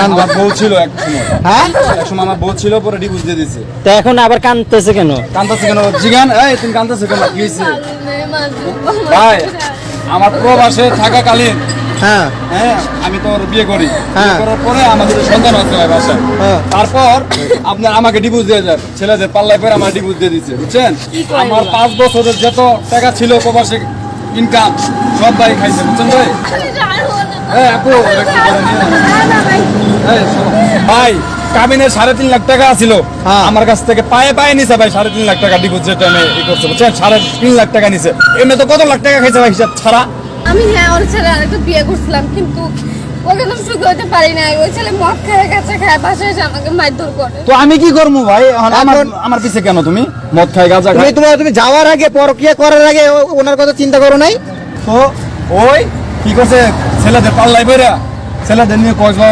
আমার বউ ছিল এক সময়, হ্যাঁ এক সময় আমার বউ ছিল, পরে ডিভোর্স দিয়ে দিছে। তো এখন আবার কাঁদতেছে কেন? কান্দাছে কেন জিগান? এই তুমি কান্দাছো কেন, কি হয়েছে? ভাই আমার প্রবাসে থাকাকালীন হ্যাঁ হ্যাঁ আমি তো ওর বিয়ে করি, হ্যাঁ। বিয়ে করার পরে আমাদের সন্তান আছে ভাই বাসায়। হ্যাঁ। তারপর আপনার আমাকে ডিভোর্স দিয়ে যায়, ছেলেদের পাল্লায় পরে আমার ডিভোর্স দিয়ে দিচ্ছে, বুঝছেন? আমার 5 বছরের যত টাকা ছিল প্রবাসে ইনকাম সব ভাই খাইছে, বুঝছেন ভাই? এই আপু এটা কি করে নিয়ে এই শোনো। ভাই কাবিনের 3.5 লাখ টাকা ছিল হ্যাঁ। আমার কাছ থেকে, পায়ে পায়ে নিছে ভাই 3.5 লাখ টাকা ডিভোর্স যেটা আমি ই করছে, বুঝছেন? 3.5 লাখ টাকা নিছে। এমনি তো কত লাখ টাকা খাইছে ভাই হিসাব ছাড়া। আমি হ্যাঁ ওর ছেলে আরেকটা বিয়ে করছিলাম, কিন্তু ওকে তো সুখী হতে পারি না। ওই ছেলে মদ খায়, কাঁচা খায়, বাসায় এসে আমাকে মারধর করে। তো আমি কি করবো ভাই? এখন আমার পিছে কেন তুমি? মদ খাই, গাঁজা খাই। তুমি যাওয়ার আগে পরকিয়া করার আগে ওনার কথা চিন্তা করো নাই? তো ওই কি করছে ছেলেদের পাল্লাই বইরা, ছেলেদের নিয়ে কক্সবাজার